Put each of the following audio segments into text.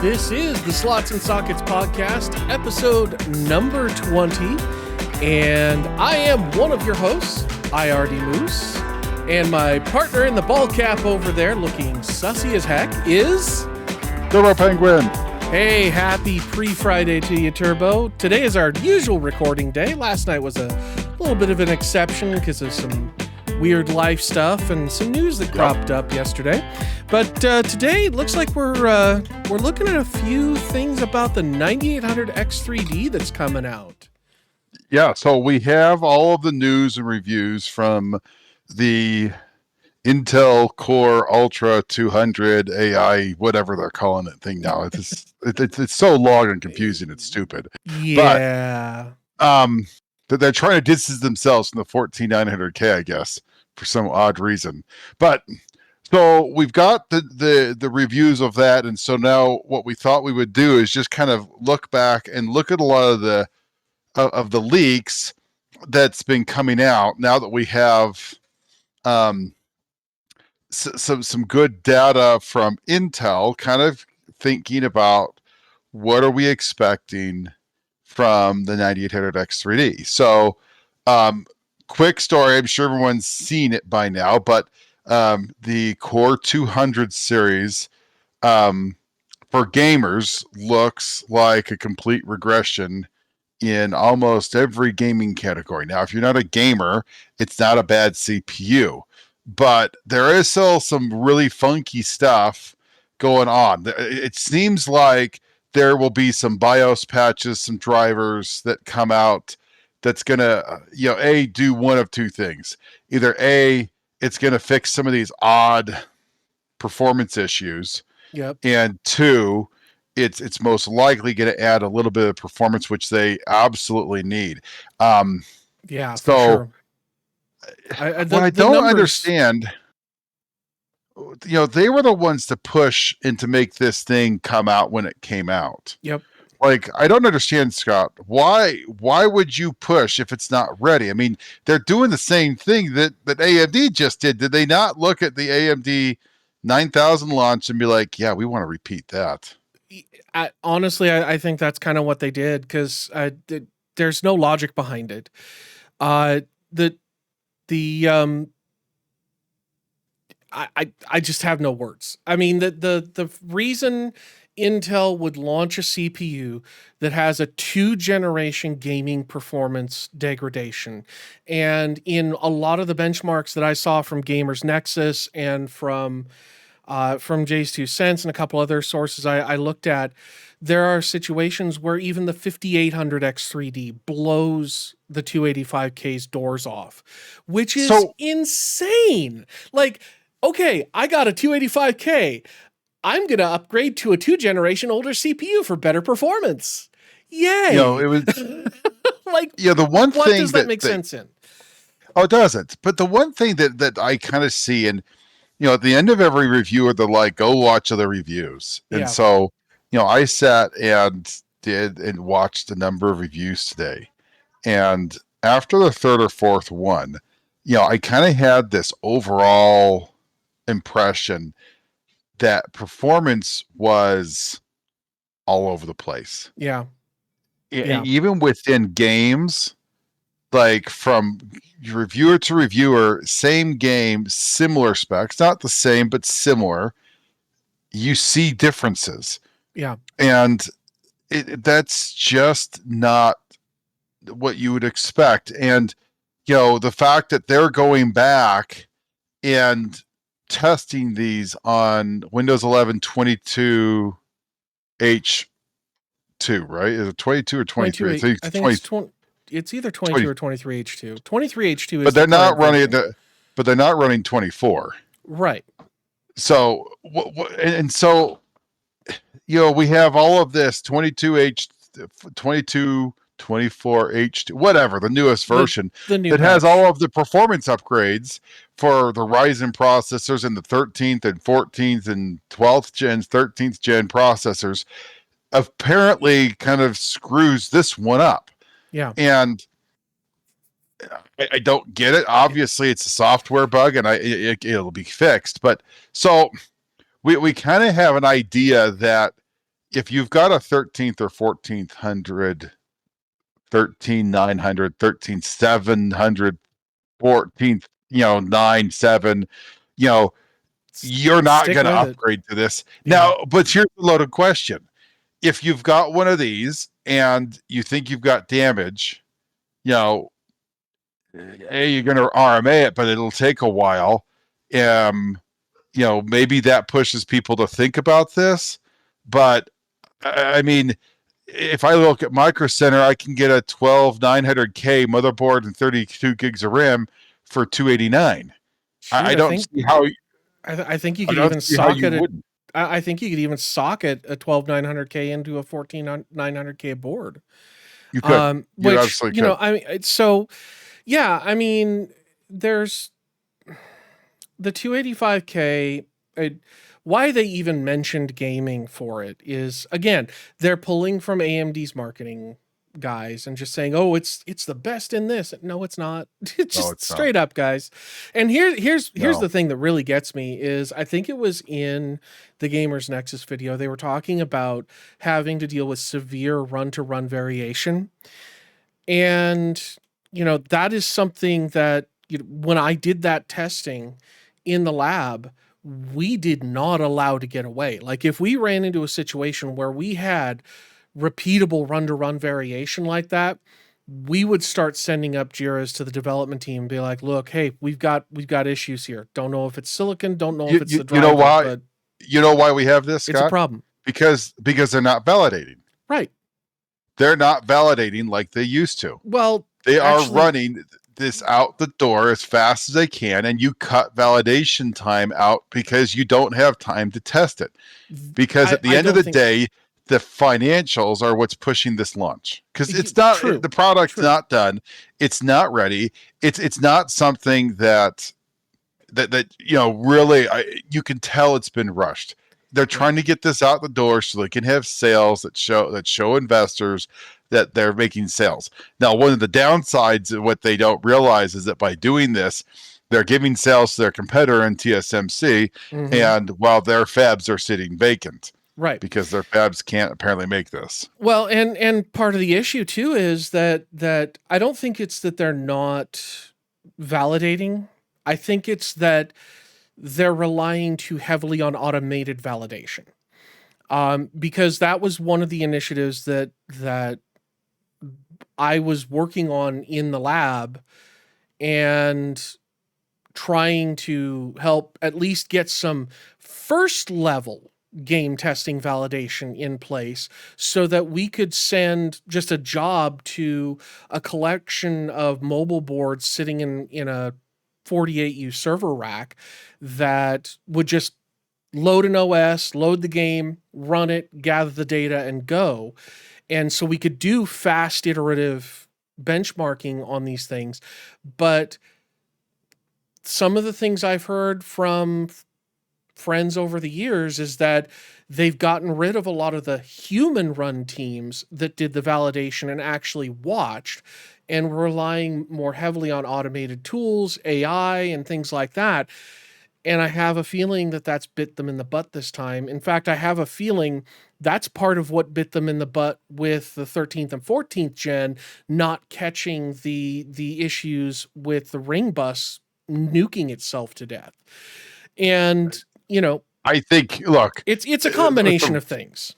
This is the Slots and Sockets Podcast, episode number 20, and I am one of your hosts, IRD Moose, and my partner in the ball cap over there, looking sussy as heck, is... Turbo Penguin. Hey, happy pre-Friday to you, Turbo. Today is our usual recording day. Last night was a little bit of an exception because of some weird life stuff and some news that cropped up yesterday. But today it looks like we're looking at a few things about the 9800X3D that's coming out. Yeah, so we have all of the news and reviews from the Intel Core Ultra 200 AI, whatever they're calling it thing now. It's so long and confusing. It's stupid. Yeah. But they're trying to distance themselves from the 14900K, I guess, for some odd reason. But so we've got the reviews of that, and so now what we thought we would do is just kind of look back and look at a lot of the leaks that's been coming out now that we have some good data from Intel, kind of thinking about what are we expecting from the 9800X3D. So quick story, I'm sure everyone's seen it by now, but the Core 200 series for gamers looks like a complete regression in almost every gaming category. Now, if you're not a gamer, it's not a bad CPU, but there is still some really funky stuff going on. It seems like there will be some BIOS patches, some drivers that come out that's going to, do one of two things. Either A, it's going to fix some of these odd performance issues. Yep. And two, it's most likely going to add a little bit of performance, which they absolutely need. Yeah, so for sure. What I don't understand, they were the ones to push and to make this thing come out when it came out. Yep. Like, I don't understand, Scott. Why would you push if it's not ready? I mean, they're doing the same thing that AMD just did. Did they not look at the AMD 9000 launch and be like, yeah, we want to repeat that? Honestly, I think that's kind of what they did, because there's no logic behind it. I just have no words. I mean, the reason Intel would launch a CPU that has a 2-generation gaming performance degradation, and in a lot of the benchmarks that I saw from Gamers Nexus and from Jay's 2 Cents and a couple other sources I looked at, there are situations where even the 5800X3D blows the 285K's doors off, which is insane. Like, okay, I got a 285K. I'm going to upgrade to a 2-generation older CPU for better performance. Yay. It was like, the one what thing does that make sense in? Oh, it doesn't. But the one thing that I kind of see, and at the end of every reviewer, they're like, go watch other reviews. And so, I sat and watched a number of reviews today. And after the third or fourth one, I kind of had this overall impression that performance was all over the place. Yeah. Even within games, like from reviewer to reviewer, same game, similar specs, not the same, but similar, you see differences. Yeah. And that's just not what you would expect. And, the fact that they're going back and testing these on Windows 11 22H2, right? Is it 22 or 23? I think it's either 22 or 23H2. 23H2 is, but they're not running but they're not running 24. Right. So and so we have all of this 22H 22 24H2, whatever, the newest version the new that has all of the performance upgrades for the Ryzen processors and the 13th and 14th and 12th gen, 13th gen processors. Apparently kind of screws this one up. Yeah. And I don't get it. Obviously, it's a software bug, and it'll be fixed. But so we kind of have an idea that if you've got a 13th or 1400, 13,900, 13,700, 14th, 9, 7, you know, you're not Stick going to with it. upgrade to this. Yeah. Now, but here's a loaded question. If you've got one of these and you think you've got damage, you know, you're going to RMA it, but it'll take a while. Maybe that pushes people to think about this. But I mean, if I look at Micro Center, I can get a 12900K motherboard and 32 gigs of RAM for 289. I Shoot, I don't see how I think you I could don't even see how you socket it. wouldn't. I think you could even socket a 12900K into a 14900K board. You could. You Which, absolutely could. I mean, so yeah, I mean, there's the 285K. Why they even mentioned gaming for it is, again, they're pulling from AMD's marketing guys and just saying, "Oh, it's the best in this." No, it's not. It's No, just it's not. straight up, guys. And here's No. the thing that really gets me is I think it was in the Gamers Nexus video they were talking about having to deal with severe run-to-run variation. And that is something that when I did that testing in the lab, we did not allow to get away. Like if we ran into a situation where we had repeatable run to run variation like that, we would start sending up JIRAs to the development team and be like, look, hey, we've got issues here. Don't know if it's silicon, don't know if You, it's you, the you know driver, why? but You know why we have this, it's a Scott? problem. Because they're not validating. Right. They're not validating like they used to. Well, They are actually, running this out the door as fast as they can, and you cut validation time out because you don't have time to test it. Because at the I end of don't the think day, the financials are what's pushing this launch. Because it's not true. the product's True. not done, it's not ready, it's not something that really you can tell it's been rushed. They're Yeah. trying to get this out the door so they can have sales that show investors that they're making sales. Now, one of the downsides of what they don't realize is that by doing this, they're giving sales to their competitor in TSMC, Mm-hmm. and while their fabs are sitting vacant Right. because their fabs can't apparently make this. Well, and part of the issue too is that I don't think it's that they're not validating. I think it's that they're relying too heavily on automated validation. Because that was one of the initiatives that I was working on in the lab and trying to help at least get some first level game testing validation in place so that we could send just a job to a collection of mobile boards sitting in a 48U server rack that would just load an OS, load the game, run it, gather the data, and go. And so we could do fast iterative benchmarking on these things. But some of the things I've heard from friends over the years is that they've gotten rid of a lot of the human run teams that did the validation and actually watched and were relying more heavily on automated tools, AI, and things like that. And I have a feeling that that's bit them in the butt this time. In fact, I have a feeling that's part of what bit them in the butt with the 13th and 14th gen not catching the issues with the ring bus nuking itself to death. And, I think, look, it's a with combination the of things.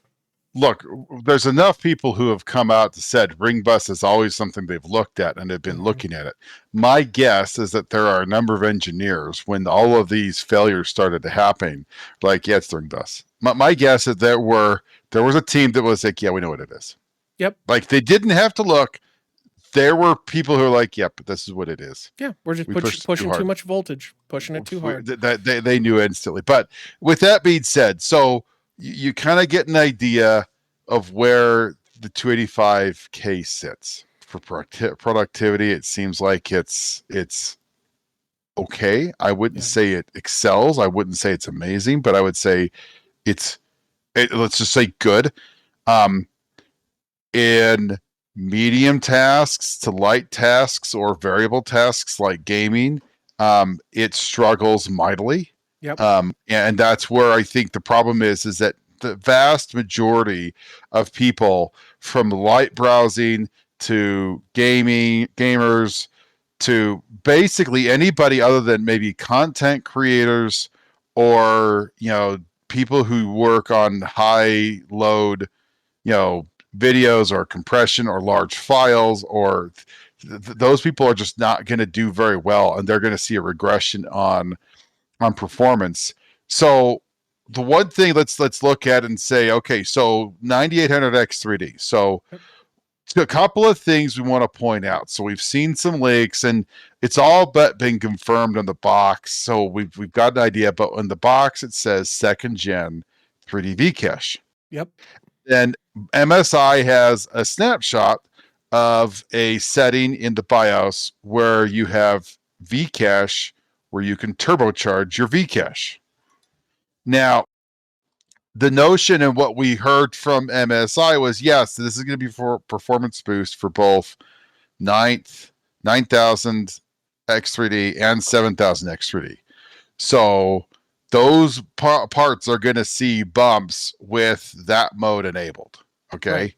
look, there's enough people who have come out to said ring bus is always something they've looked at and have been Mhm. looking at it. My guess is that there are a number of engineers when all of these failures started to happen, like, yeah, it's the ring bus. My guess is there was a team that was like, yeah, we know what it is. Yep. Like they didn't have to look. There were people who were like, yep, this is what it is. Yeah, we're just We pushed it too pushing too hard. much voltage, pushing it too hard. They knew instantly. But with that being said, so you kind of get an idea of where the 285K sits for productivity. It seems like it's okay. I wouldn't Yeah. say it excels. I wouldn't say it's amazing, but I would say let's just say good. Um, in medium tasks to light tasks or variable tasks like gaming, it struggles mightily. Yep. And that's where I think the problem is that the vast majority of people, from light browsing to gamers to basically anybody other than maybe content creators or, people who work on high load, you know, videos or compression or large files, or those people are just not going to do very well, and they're going to see a regression on performance. So the one thing, let's look at and say, okay, so 9800X 3D. So a couple of things we want to point out. So we've seen some leaks, and it's all but been confirmed on the box. So we've got an idea, but on the box it says second gen 3D V cache. Yep. Then MSI has a snapshot of a setting in the BIOS where you have Vcache, where you can turbocharge your Vcache. Now, the notion and what we heard from MSI was, yes, this is going to be for performance boost for both 9000 X3D and 7000 X3D. So those parts are going to see bumps with that mode enabled. Okay.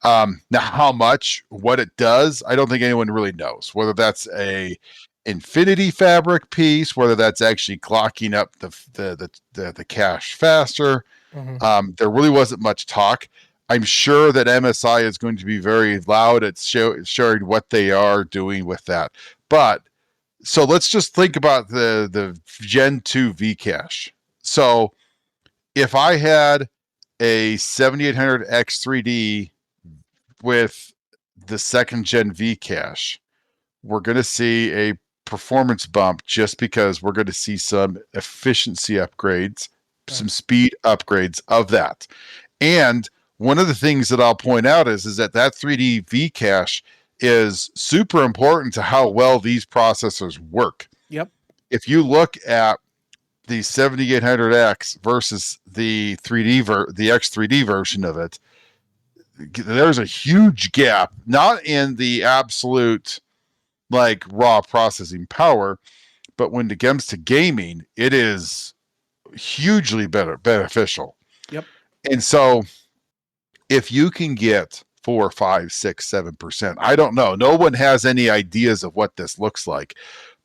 Right. Now, how much, what it does, I don't think anyone really knows. Whether that's a infinity fabric piece, whether that's actually clocking up the cache faster. Hmm. There really wasn't much talk. I'm sure that MSI is going to be very loud at showing what they are doing with that. But so let's just think about the Gen 2 Vcache. So if I had a 7800 X3D with the second gen Vcache, we're going to see a performance bump just because we're going to see some efficiency upgrades, Right. some speed upgrades of that. And one of the things that I'll point out is that 3D Vcache is super important to how well these processors work. Yep. If you look at the 7800X versus the the X3D version of it, there's a huge gap, not in the absolute like raw processing power, but when it comes to gaming, it is hugely beneficial. Yep. And so if you can get 4, 5, 6, 7%, I don't know. No one has any ideas of what this looks like.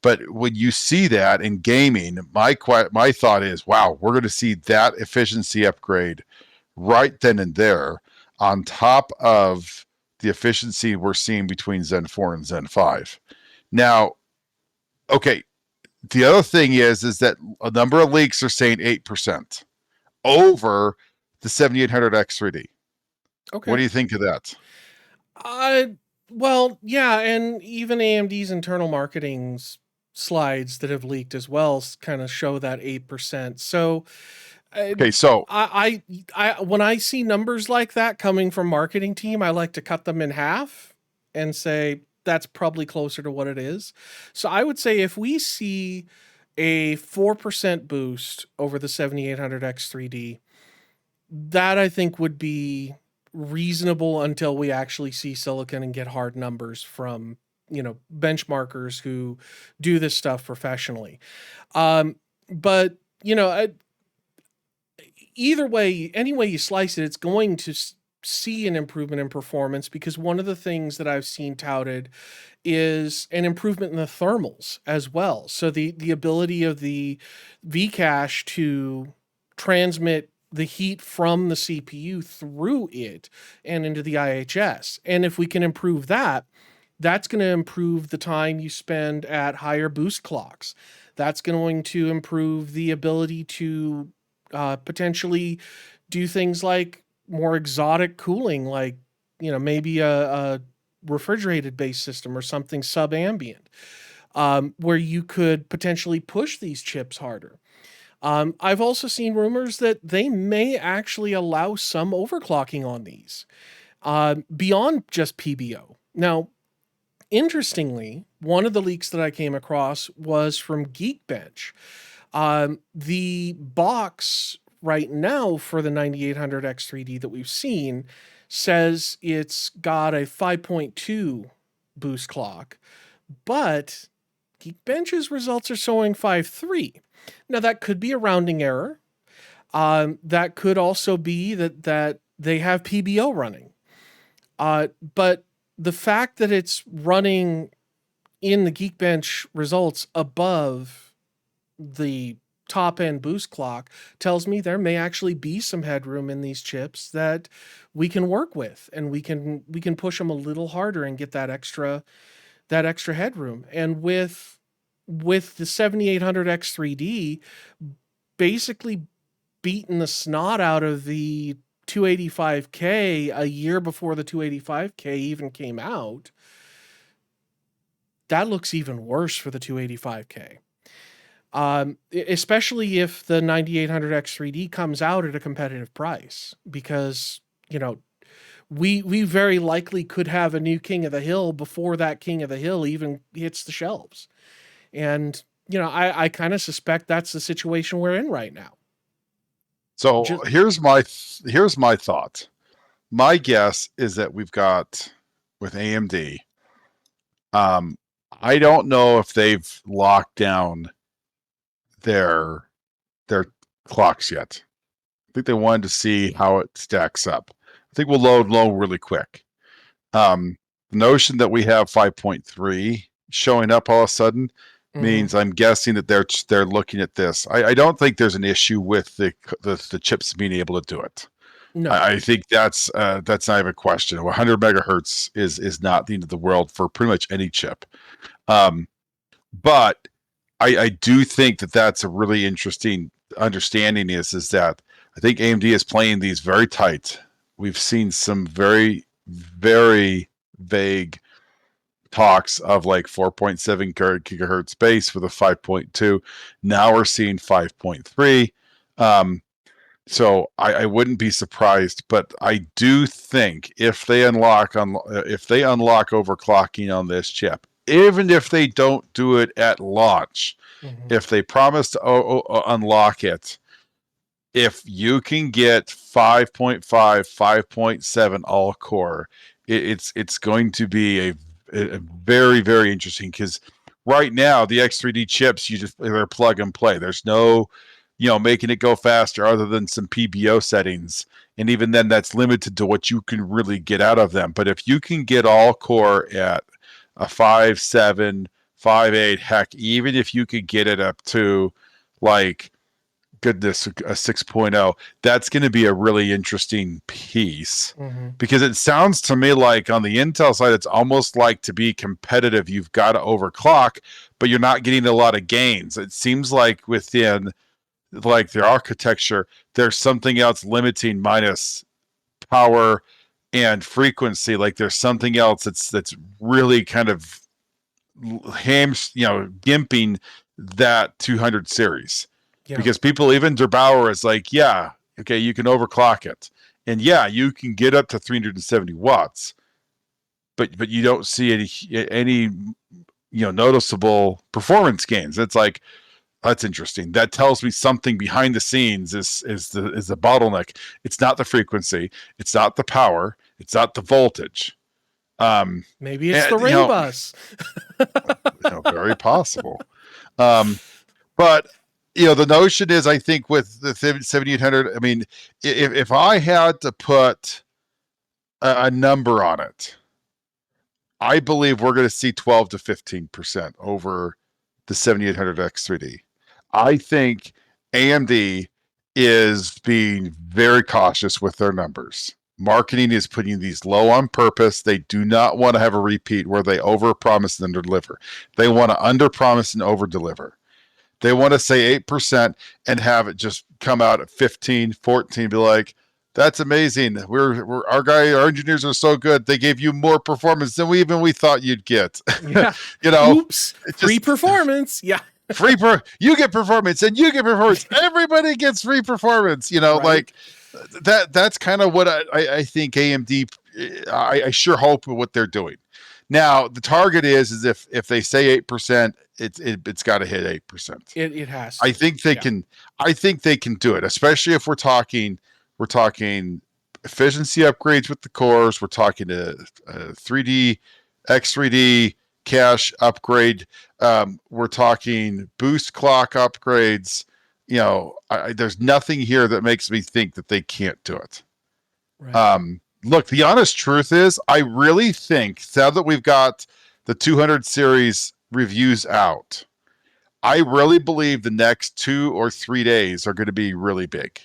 But when you see that in gaming, my thought is, wow, we're going to see that efficiency upgrade right then and there, on top of the efficiency we're seeing between Zen 4 and Zen 5. Now, okay, the other thing is that a number of leaks are saying 8% over the 7800X3D. What Okay. do you think of that? Uh, well, yeah, and even AMD's internal slides that have leaked as well kind of show that 8%. So, I, Okay, so when I see numbers like that coming from marketing team, I like to cut them in half and say that's probably closer to what it is. So I would say if we see a 4% boost over the 7800X3D, that I think would be reasonable until we actually see silicon and get hard numbers from, benchmarkers who do this stuff professionally. But, either way, any way you slice it, it's going to see an improvement in performance, because one of the things that I've seen touted is an improvement in the thermals as well. So the ability of the Vcache to transmit the heat from the CPU through it and into the IHS. And if we can improve that, that's going to improve the time you spend at higher boost clocks. That's going to improve the ability to potentially do things like more exotic cooling, like, maybe a refrigerated based system or something sub-ambient, where you could potentially push these chips harder. I've also seen rumors that they may actually allow some overclocking on these beyond just PBO. Now, interestingly, one of the leaks that I came across was from Geekbench. The box right now for the 9800X3D that we've seen says it's got a 5.2 boost clock, but Geekbench's results are showing 5.3. Now, that could be a rounding error. That could also be that they have PBO running. But the fact that it's running in the Geekbench results above the top end boost clock tells me there may actually be some headroom in these chips that we can work with, and we can push them a little harder and get that extra headroom. And with the 7800 X3D basically beating the snot out of the 285K a year before the 285K even came out, that looks even worse for the 285K. Especially if the 9800 X3D comes out at a competitive price, because we very likely could have a new King of the Hill before that King of the Hill even hits the shelves. And I kind of suspect that's the situation we're in right now. So Just here's my thought. My guess is that we've got with AMD. Um, I don't know if they've locked down their their clocks yet. I think they wanted to see how it stacks up. I think we'll load low really quick. The notion that we have 5.3 showing up all of a sudden mhm. means I'm guessing that they're looking at this. I don't think there's an issue with the chips being able to do it. No. I think that's not even a question. 100 megahertz is not the end of the world for pretty much any chip. Um, but I do think that that's a really interesting understanding is that I think AMD is playing these very tight. We've seen some very, very vague talks of like 4.7 gigahertz base for the 5.2. Now we're seeing 5.3. So I wouldn't be surprised, but I do think if they unlock overclocking on this chip, even if they don't do it at launch, Mhm. if they promise to unlock it, if you can get 5.5, 5.7 all core, it's going to be a very, very interesting, because right now the X3D chips, they're plug and play. There's no making it go faster other than some PBO settings, and even then that's limited to what you can really get out of them. But if you can get all core at a 5.7, 5.8, heck, even if you could get it up to like goodness, a 6.0, that's going to be a really interesting piece, Mhm. because it sounds to me like on the Intel side, it's almost like to be competitive, you've got to overclock, but you're not getting a lot of gains. It seems like within like their architecture, there's something else limiting minus power and frequency. Like there's something else that's really kind of gimping that 200 series, Yeah. because people, even Der Bauer is like, yeah, okay, you can overclock it, and yeah, you can get up to 370 watts, but you don't see any noticeable performance gains. It's like, that's interesting. That tells me something behind the scenes is the bottleneck. It's not the frequency, it's not the power, it's not the voltage. Um, Maybe it's the and Ray bus. very possible. Um, but the notion is, I think with the 7800, I mean, if I had to put a number on it, I believe we're going to see 12 to 15% over the 7800 X3D. I think AMD is being very cautious with their numbers. Marketing is putting these low on purpose. They do not want to have a repeat where they overpromise and underdeliver. They want to underpromise and overdeliver. They want to say 8% and have it just come out at 15, 14, be like, that's amazing. Our engineers are so good. They gave you more performance than we thought you'd get. Yeah. you know, Oops. it Free just performance. Yeah. you get performance and you get performance. Everybody gets free performance. Right. Like that's kind of what I think AMD. I sure hope what they're doing. Now the target is if they say 8%, it's got to hit 8%. It has I to. think they Yeah. can. I think they can do it, especially if we're talking efficiency upgrades with the cores. We're talking to 3D X3D cache upgrade. We're talking boost clock upgrades. there's nothing here that makes me think that they can't do it. Right. Look, the honest truth is, I really think now that we've got the 200 series reviews out, I really believe the next 2 or 3 days are going to be really big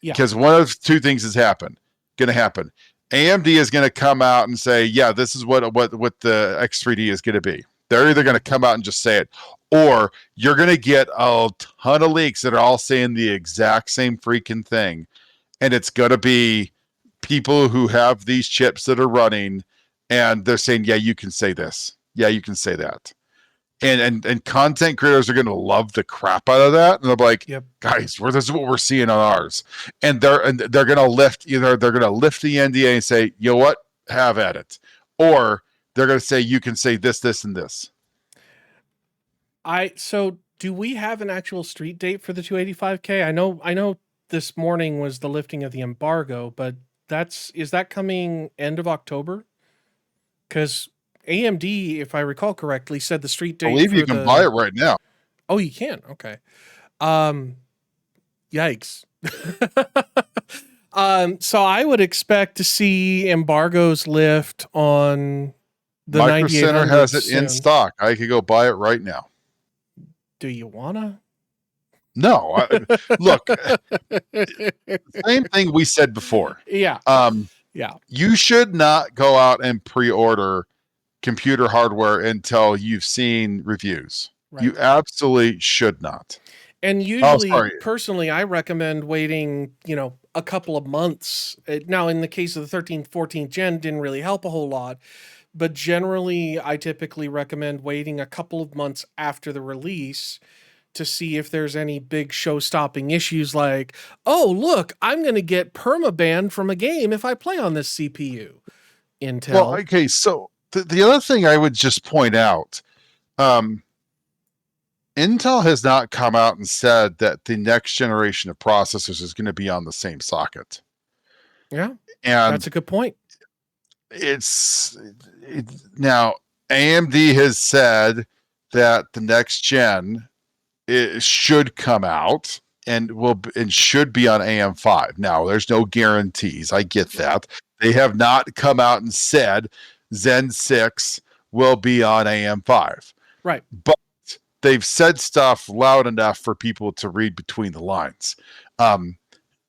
Yeah. because one of two things is going to happen. AMD is going to come out and say, "Yeah, this is what the X3D is going to be." They're either going to come out and just say it, or you're going to get a ton of leaks that are all saying the exact same freaking thing, and it's going to be people who have these chips that are running, and they're saying, "Yeah, you can say this. Yeah, you can say that." And content creators are going to love the crap out of that, and they're like, Yep. "Guys, this is what we're seeing on ours," and they're going to lift the NDA and say, "You know what? Have at it," or they're going to say, "You can say this, this, and this." So do we have an actual street date for the 285K? I know this morning was the lifting of the embargo, but is that coming end of October? Because AMD, if I recall correctly, said the street I date believe you for can buy the it right now. Oh, you can. Okay. Um Yikes. So I would expect to see embargoes lift on the Micro Center 9800 has it in soon. stock. I could go buy it right now. Do you wanna? No, look, same thing we said before. Yeah. Um, Yeah. you should not go out and pre-order computer hardware until you've seen reviews. Right. You absolutely should not. And Oh, usually, sorry. personally, I recommend waiting, a couple of months. Now, in the case of the 13th, 14th gen, didn't really help a whole lot. But generally, I typically recommend waiting a couple of months after the release to see if there's any big show-stopping issues like, oh, look, I'm going to get permabanned from a game if I play on this CPU. Well, Intel. okay. So the other thing I would just point out, um, Intel has not come out and said that the next generation of processors is going to be on the same socket. Yeah, that's And a good point. it's now AMD has said that the next gen it should come out and should be on AM5. Now, there's no guarantees. I get that. They have not come out and said Zen 6 will be on AM5. Right. But they've said stuff loud enough for people to read between the lines. Um,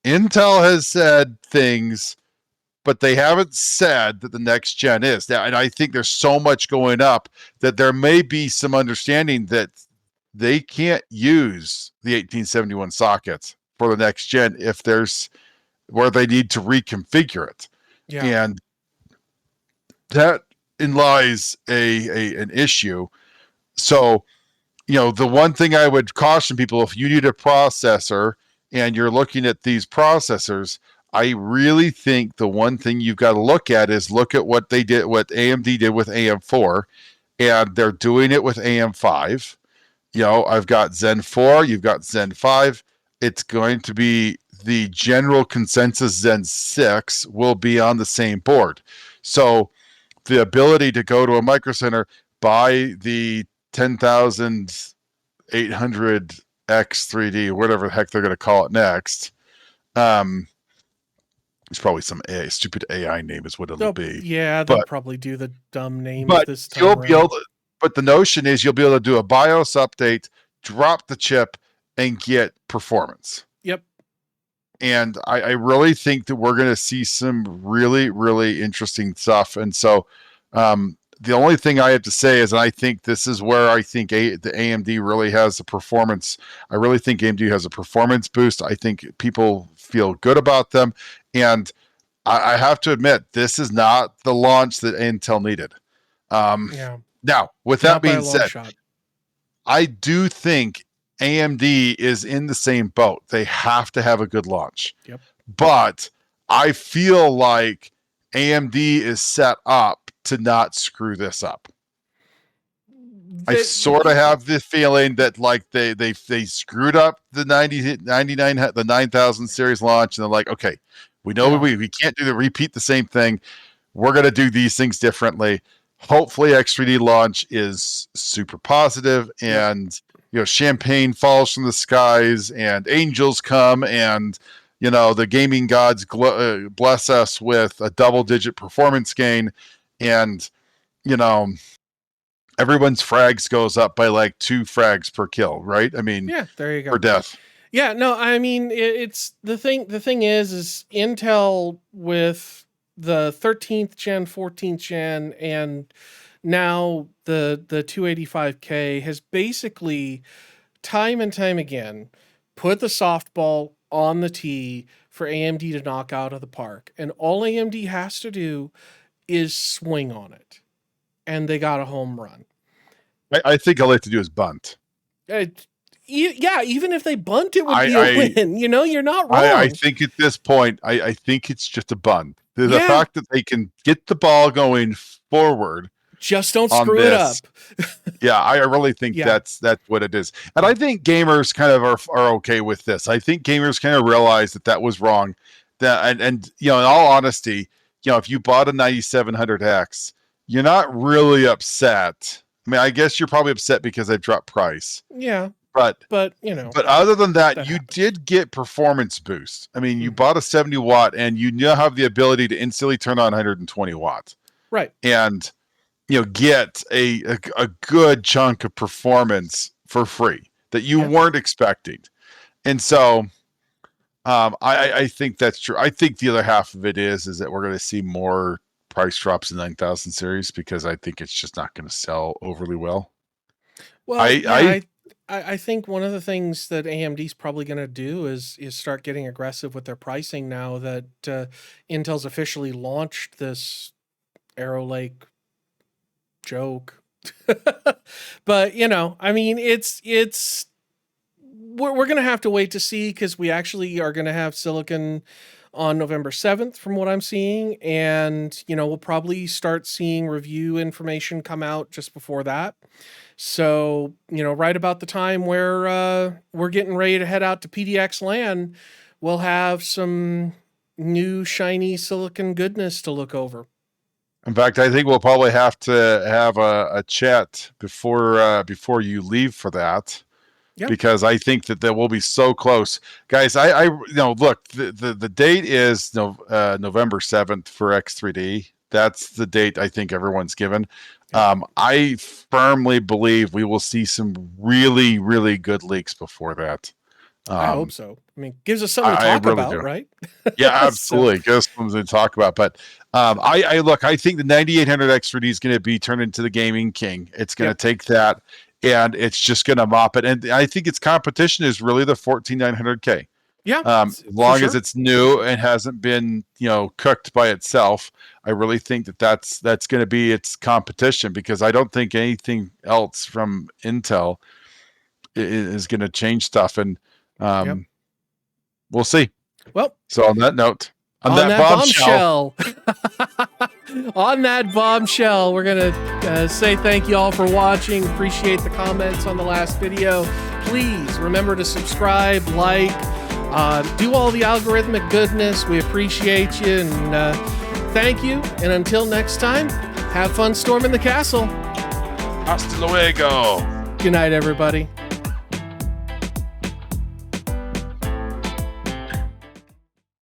Intel has said things, but they haven't said that the next gen is. Now, and I think there's so much going up that there may be some understanding that they can't use the 1871 sockets for the next gen if there's where they need to reconfigure it. Yeah. And that in lies an issue. So, the one thing I would caution people, if you need a processor and you're looking at these processors, I really think the one thing you've got to look at is look at what AMD did with AM4, and they're doing it with AM5. I've got Zen 4, you've got Zen 5. It's going to be the general consensus Zen 6 will be on the same board. So the ability to go to a Micro Center, buy the 10,800 X3D, whatever the heck they're going to call it next. It's probably some stupid AI name is what it'll be. Yeah, they'll probably do the dumb names this time you'll be around. able to, but the notion is you'll be able to do a BIOS update, drop the chip, and get performance. Yep. And I really think that we're going to see some really, really interesting stuff. And so the only thing I have to say is I think this is where I think the AMD really has the performance. I really think AMD has a performance boost. I think people feel good about them. And I have to admit, this is not the launch that Intel needed. Yeah. Now, with that Not by a being long said, shot. I do think AMD is in the same boat. They have to have a good launch. Yep. But I feel like AMD is set up to not screw this up. I sort of have the feeling that like they screwed up the 9000 series launch, and they're like, okay, we know we can't repeat the same thing. We're going to do these things differently. Hopefully X3D launch is super positive and champagne falls from the skies and angels come and the gaming gods bless us with a double-digit performance gain, and everyone's frags goes up by like 2 frags per kill, right? I mean, Yeah, there you per go. death. Yeah, no, I mean it's the thing. The thing is Intel with the 13th gen, 14th gen, and now the 285K has basically time and time again put the softball on the tee for AMD to knock out of the park, and all AMD has to do is swing on it, and they got a home run. I think all they have to do is bunt. Yeah, even if they bunt, it would be a win. You're not wrong. I think at this point, I think it's just a bunt. The Yeah. fact that they can get the ball going forward, just don't on screw it up. Yeah, I really think Yeah. that's what it is. And I think gamers kind of are okay with this. I think gamers kind of realize that was wrong. That and in all honesty, if you bought a 9700X, you're not really upset. I mean, I guess you're probably upset because they dropped price. Yeah. But other than that you happens. did get performance boost. I mean, you bought a 70 watt and you now have the ability to instantly turn on 120 watts. Right. And get a good chunk of performance for free that you weren't expecting. And so I think that's true. I think the other half of it is that we're going to see more price drops in the 9000 series because I think it's just not going to sell overly well. Well, I think one of the things that AMD's probably going to do is start getting aggressive with their pricing now that Intel's officially launched this Arrow Lake joke. But I mean, we're going to have to wait to see, because we actually are going to have silicon on November 7th from what I'm seeing, and we'll probably start seeing review information come out just before that. So right about the time where we're getting ready to head out to PDX LAN, we'll have some new shiny silicon goodness to look over. In fact, I think we'll probably have to have a chat before you leave for that. Yeah. Because I think that we'll be so close, guys. I look, the date is November 7th for X3D. That's the date I think everyone's given. I firmly believe we will see some really, really good leaks before that. I hope so. I mean, gives us something to talk about, right? Yeah, absolutely. Gives us something to talk about. But I think the 9800 X3D is going to be turned into the gaming king. It's going to take that, and it's just going to mop it. And I think its competition is really the 14900K. Yeah. As long as it's new and hasn't been, cooked by itself, I really think that's going to be its competition, because I don't think anything else from Intel is going to change stuff. And we'll see. Well, so on that note, on that bombshell, on that bombshell, we're going to say thank you all for watching. Appreciate the comments on the last video. Please remember to subscribe, like, do all the algorithmic goodness. We appreciate you, and thank you. And until next time, have fun storming the castle. Hasta luego. Good night, everybody.